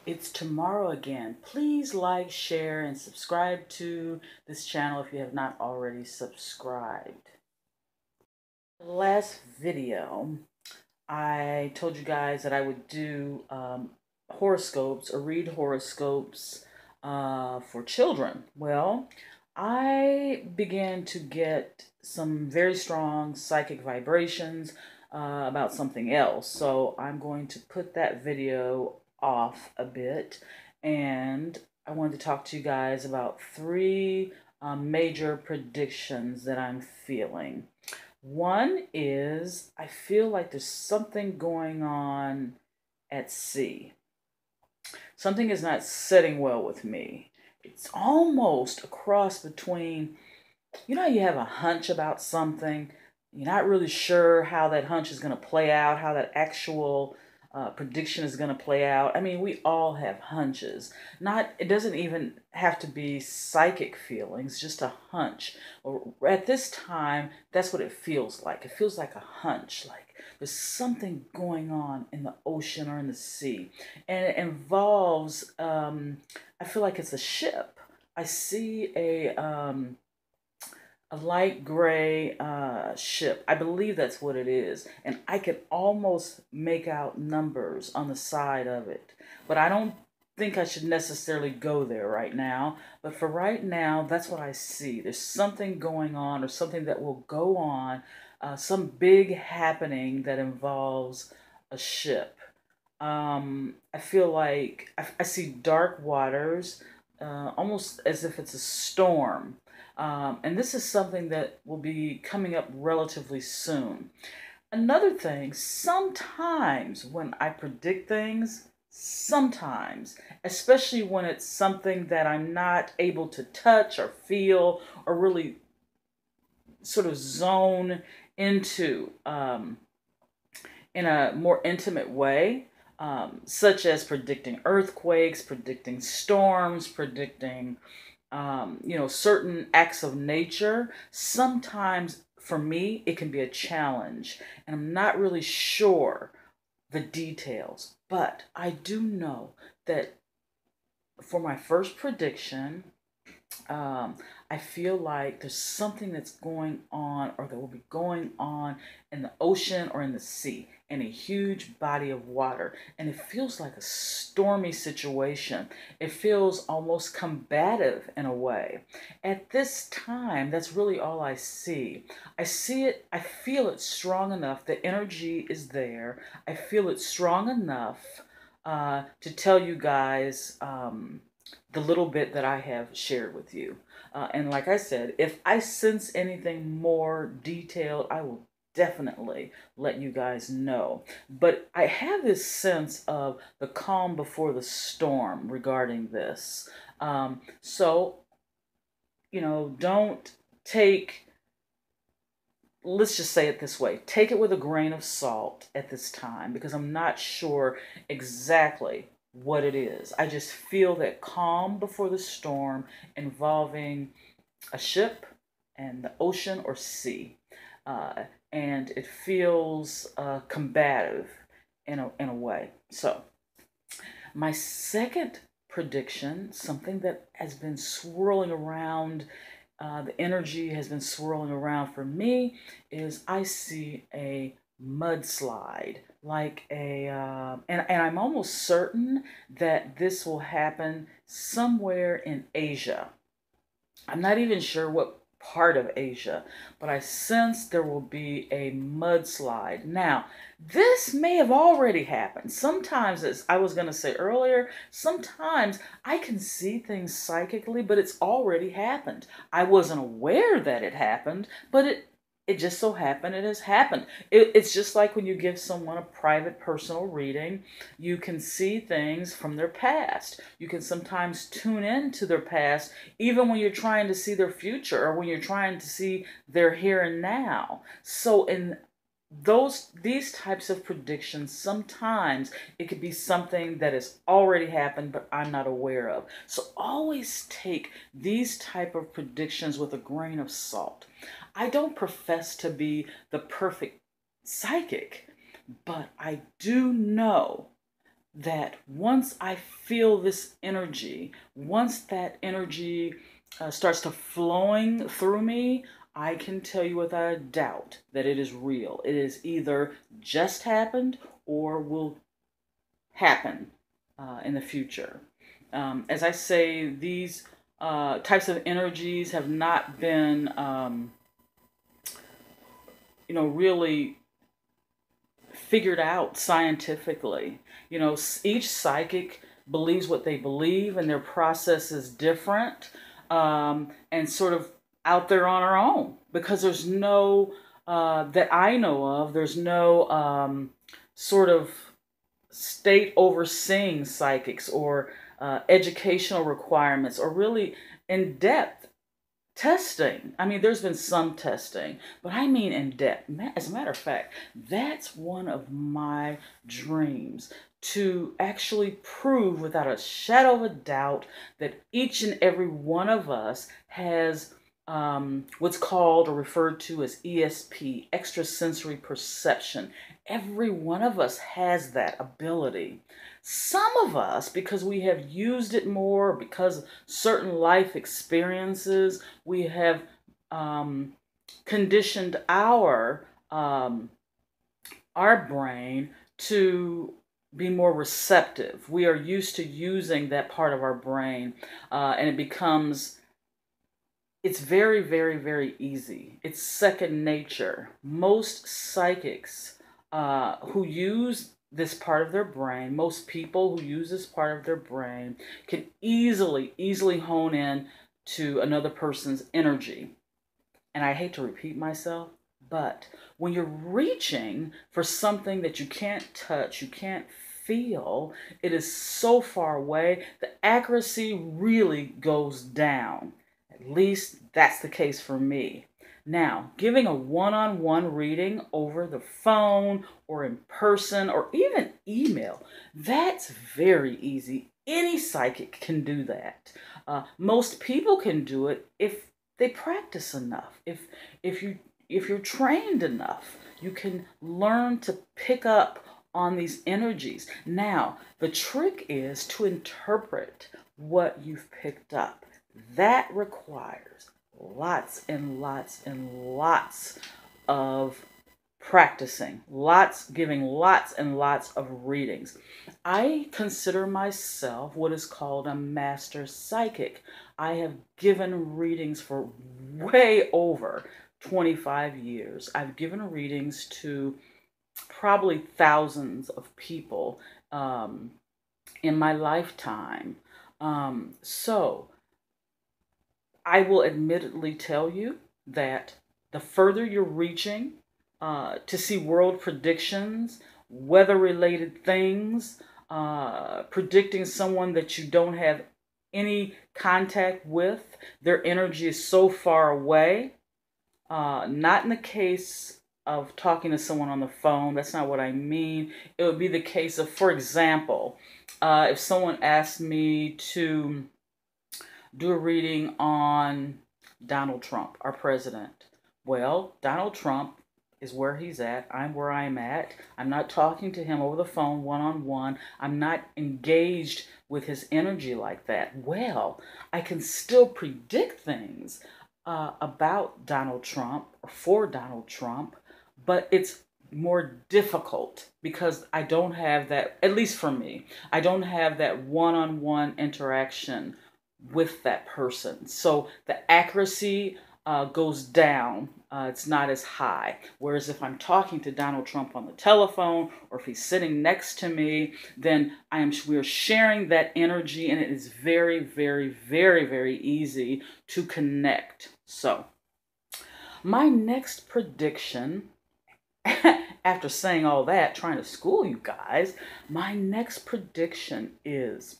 It's tomorrow again. Please like, share, and subscribe to this channel if you have not already subscribed. Last video, I told you guys that I would do horoscopes or read horoscopes for children. Well, I began to get some very strong psychic vibrations about something else. So I'm going to put that video off a bit, and I wanted to talk to you guys about three major predictions that I'm feeling. One is I feel like there's something going on at sea. Something is not sitting well with me. It's almost a cross between, you know, you have a hunch about something. You're not really sure how that hunch is going to play out, how that actual prediction is going to play out. I mean, we all have hunches. It doesn't even have to be psychic feelings, just a hunch. Or at this time, that's what it feels like. It feels like a hunch, like there's something going on in the ocean or in the sea. And it involves, I feel like it's a ship. I see a light gray ship. I believe that's what it is. And I could almost make out numbers on the side of it. But I don't think I should necessarily go there right now. But for right now, that's what I see. There's something going on, or something that will go on, some big happening that involves a ship. I feel like I see dark waters, almost as if it's a storm. And this is something that will be coming up relatively soon. Another thing, sometimes when I predict things, sometimes, especially when it's something that I'm not able to touch or feel or really sort of zone into in a more intimate way, such as predicting earthquakes, predicting storms, predicting certain acts of nature. Sometimes for me, it can be a challenge, and I'm not really sure the details, but I do know that for my first prediction, I feel like there's something that's going on, or that will be going on in the ocean or in the sea, in a huge body of water. And it feels like a stormy situation. It feels almost combative in a way. At this time, that's really all I see. I see it, I feel it strong enough. The energy is there. I feel it strong enough to tell you guys the little bit that I have shared with you. And like I said, if I sense anything more detailed, I will definitely let you guys know. But I have this sense of the calm before the storm regarding this. So, don't take, let's just say it this way, take it with a grain of salt at this time, because I'm not sure exactly what it is. I just feel that calm before the storm involving a ship and the ocean or sea. And it feels combative in a way. So, my second prediction, something that has been swirling around, the energy has been swirling around for me, is I see a mudslide, like and I'm almost certain that this will happen somewhere in Asia. I'm not even sure what part of Asia, but I sense there will be a mudslide. Now, this may have already happened. Sometimes, as I was going to say earlier, sometimes I can see things psychically, but it's already happened. I wasn't aware that it happened, but it just so happened it has happened. It's just like when you give someone a private personal reading, you can see things from their past. You can sometimes tune into their past, even when you're trying to see their future, or when you're trying to see their here and now. So in these types of predictions, sometimes it could be something that has already happened but I'm not aware of. So always take these type of predictions with a grain of salt. I don't profess to be the perfect psychic, but I do know that once I feel this energy, once that energy starts to flowing through me, I can tell you without a doubt that it is real. It is either just happened or will happen in the future. As I say, these types of energies have not been, really figured out scientifically. Each psychic believes what they believe, and their process is different, and sort of out there on our own, because there's no, that I know of, there's no sort of state overseeing psychics or educational requirements or really in depth testing. I mean, there's been some testing, but I mean in depth. As a matter of fact, that's one of my dreams, to actually prove without a shadow of a doubt that each and every one of us has what's called or referred to as ESP, extrasensory perception. Every one of us has that ability. Some of us, because we have used it more, because certain life experiences, we have conditioned our brain to be more receptive. We are used to using that part of our brain, and it's very, very, very easy. It's second nature. Most psychics who use this part of their brain, most people who use this part of their brain can easily hone in to another person's energy. And I hate to repeat myself, but when you're reaching for something that you can't touch, you can't feel, it is so far away, the accuracy really goes down. At least that's the case for me. Now, giving a one-on-one reading over the phone or in person or even email, that's very easy. Any psychic can do that. Most people can do it if they practice enough. If you're trained enough, you can learn to pick up on these energies. Now, the trick is to interpret what you've picked up. That requires lots and lots and lots of practicing, giving lots and lots of readings. I consider myself what is called a master psychic. I have given readings for way over 25 years. I've given readings to probably thousands of people in my lifetime. So I will admittedly tell you that the further you're reaching to see world predictions, weather-related things, predicting someone that you don't have any contact with, their energy is so far away. Not in the case of talking to someone on the phone. That's not what I mean. It would be the case of, for example, if someone asked me to do a reading on Donald Trump, our president. Well, Donald Trump is where he's at. I'm where I'm at. I'm not talking to him over the phone one-on-one. I'm not engaged with his energy like that. Well, I can still predict things about Donald Trump or for Donald Trump, but it's more difficult because I don't have that, at least for me, I don't have that one-on-one interaction with that person. So the accuracy goes down. It's not as high. Whereas if I'm talking to Donald Trump on the telephone, or if he's sitting next to me, then we're sharing that energy, and it is very, very, very, very easy to connect. So my next prediction, after saying all that, trying to school you guys, my next prediction is,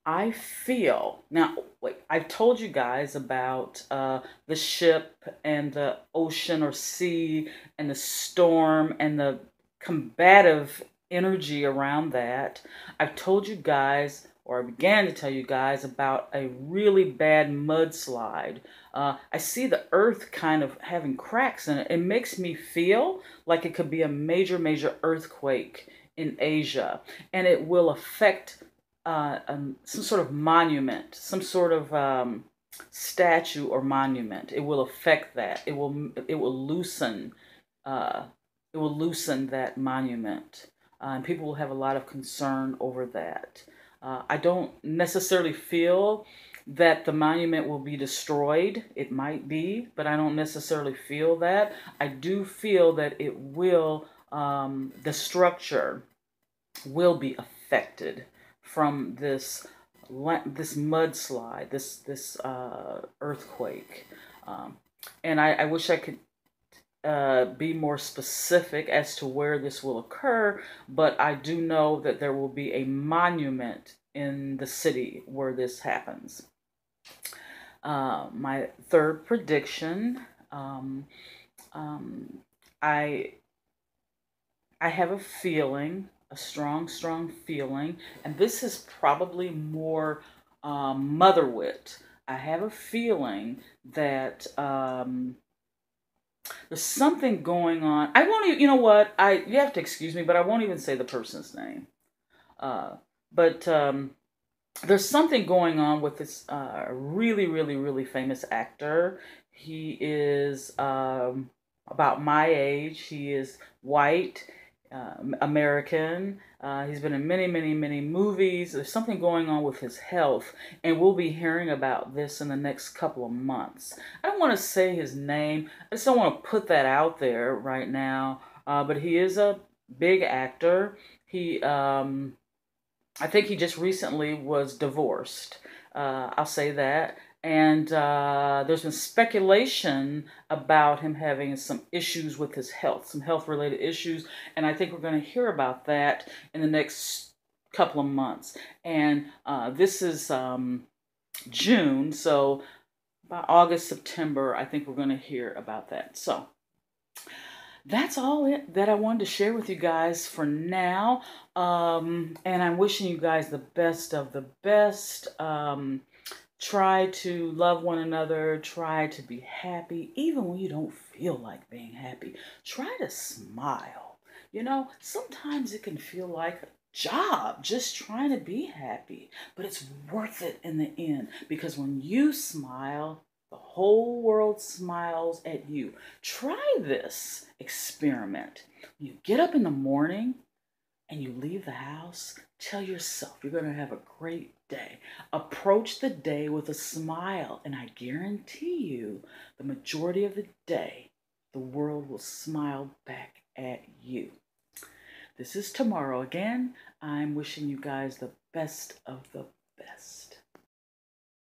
I feel, now, wait, I've told you guys about the ship and the ocean or sea and the storm and the combative energy around that. I've told you guys, or I began to tell you guys, about a really bad mudslide. I see the earth kind of having cracks in it. It makes me feel like it could be a major, major earthquake in Asia, and it will affect some sort of monument, some sort of statue or monument. It will affect that. It will loosen uh, it will loosen that monument, and people will have a lot of concern over that. I don't necessarily feel that the monument will be destroyed. It might be, but I don't necessarily feel that. I do feel that it will, the structure will be affected from this mudslide, this earthquake. And I wish I could be more specific as to where this will occur, but I do know that there will be a monument in the city where this happens. My third prediction, I I have a feeling, a strong, strong feeling, and this is probably more motherwit. I have a feeling that there's something going on. I won't even, you know what? You have to excuse me, but I won't even say the person's name. But there's something going on with this really, really, really famous actor. He is about my age. He is white, American. He's been in many, many, many movies. There's something going on with his health, and we'll be hearing about this in the next couple of months. I don't want to say his name. I just don't want to put that out there right now. But he is a big actor. I think he just recently was divorced. I'll say that. And there's been speculation about him having some issues with his health, some health-related issues. And I think we're going to hear about that in the next couple of months. And this is June, so by August, September, I think we're going to hear about that. So that's all that I wanted to share with you guys for now. And I'm wishing you guys the best of the best. Try to love one another. Try to be happy, even when you don't feel like being happy. Try to smile. You know, sometimes it can feel like a job just trying to be happy, but it's worth it in the end, because when you smile, the whole world smiles at you. Try this experiment. You get up in the morning and you leave the house, tell yourself you're going to have a great day. Approach the day with a smile, and I guarantee you the majority of the day, the world will smile back at you. This is Tomorrow again. I'm wishing you guys the best of the best.